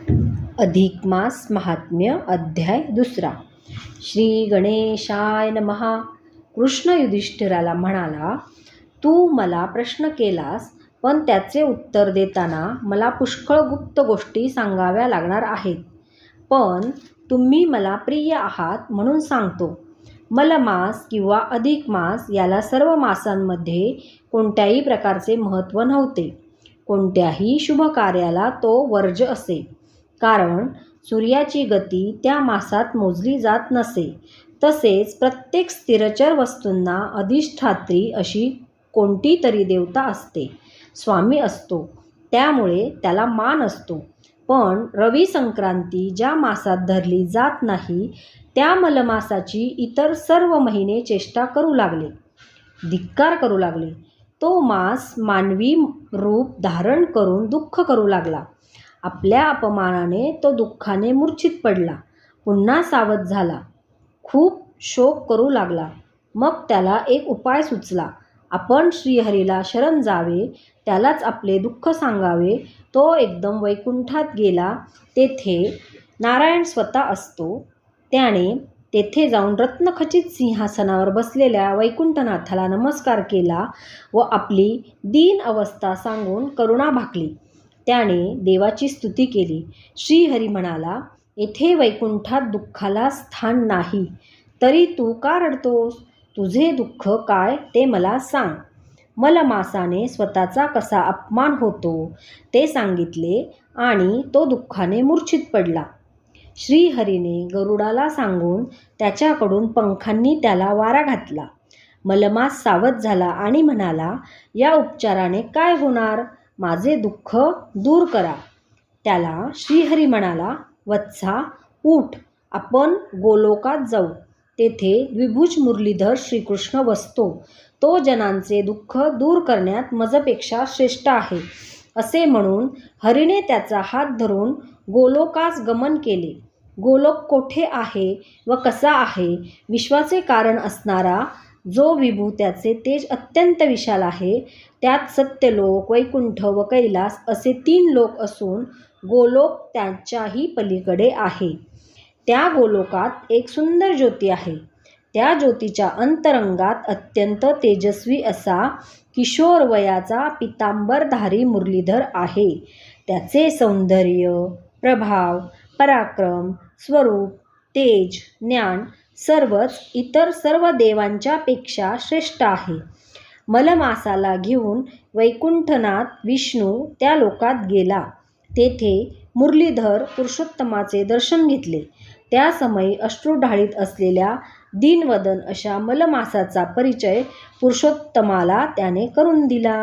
अधिक मास महात्म्य अध्याय 2. श्री गणेशाय नमः. कृष्ण युधिष्ठिराला म्हणाला, तू मला प्रश्न केलास, पण त्याचे उत्तर देताना मला पुष्कळ गुप्त गोष्टी सांगाव्या लागणार आहेत. पण तुम्ही मला प्रिय आहात म्हणून सांगतो. मलमास किंवा अधिक मास याला सर्व मासांमध्ये कोणत्याही प्रकारचे महत्त्व नव्हते. कोणत्याही शुभ कार्याला तो वर्ज्य असे, कारण सूर्याची गती त्या मासात मोजली जात नसे. तसेच प्रत्येक स्थिरचर वस्तूंना अधिष्ठात्री अशी कोणती तरी देवता असते, स्वामी असतो, त्यामुळे त्याला मान असतो. पण रवी संक्रांती ज्या मासात धरली जात नाही, त्या मलमासाची इतर सर्व महिने चेष्टा करू लागले, धिक्कार करू लागले. तो मास मानवी रूप धारण करून दुःख करू लागला. आपल्या अपमानाने तो दुःखाने मूर्छित पडला, पुन्हा सावध झाला, खूप शोक करू लागला. मग त्याला एक उपाय सुचला. आपण श्रीहरीला शरण जावे, त्यालाच आपले दुःख सांगावे. तो एकदम वैकुंठात गेला. तेथे नारायण स्वतः असतो. त्याने तेथे जाऊन रत्नखचित सिंहासनावर बसलेल्या वैकुंठनाथाला नमस्कार केला व आपली दीन अवस्था सांगून करुणा भाकली. त्याने देवाची स्तुती केली. श्रीहरी म्हणाला, येथे वैकुंठात दुःखाला स्थान नाही, तरी तू का रडतोस? तुझे दुःख काय ते मला सांग. मलमासाने स्वतःचा कसा अपमान होतो ते सांगितले आणि तो दुःखाने मूर्छित पडला. श्रीहरीने गरुडाला सांगून त्याच्याकडून पंखांनी त्याला वारा घातला. मलमास सावध झाला आणि म्हणाला, या उपचाराने काय होणार? माझे दुःख दूर करा. त्याला श्रीहरी म्हणाला, वत्सा, उठ, आपण गोलोकात जाऊ. तेथे द्विभुज मुरलीधर श्रीकृष्ण बसतो. तो जनांचे दुःख दूर करण्यात मजपेक्षा श्रेष्ठ आहे. असे म्हणून हरीने त्याचा हात धरून गोलोकास गमन केले. गोलोक कोठे आहे व कसा आहे? विश्वाचे कारण असणारा जो विभू, त्याचे तेज अत्यंत विशाल आहे. त्यात सत्यलोक, वैकुंठ व कैलास असे 3 लोक असून गोलोक त्याच्याही पलीकडे आहे. त्या गोलोकात एक सुंदर ज्योती आहे. त्या ज्योतीच्या अंतरंगात अत्यंत तेजस्वी असा किशोर वयाचा पितांबरधारी मुरलीधर आहे. त्याचे सौंदर्य, प्रभाव, पराक्रम, स्वरूप, तेज, ज्ञान सर्वच इतर सर्व देवांच्या पेक्षा श्रेष्ठ आहे. मलमासाला घेऊन वैकुंठनाथ विष्णू त्या लोकात गेला. तेथे मुरलीधर पुरुषोत्तमाचे दर्शन घेतले. त्या समयी अश्रू ढाळीत असलेल्या दीनवदन अशा मलमासाचा परिचय पुरुषोत्तमाला त्याने करून दिला.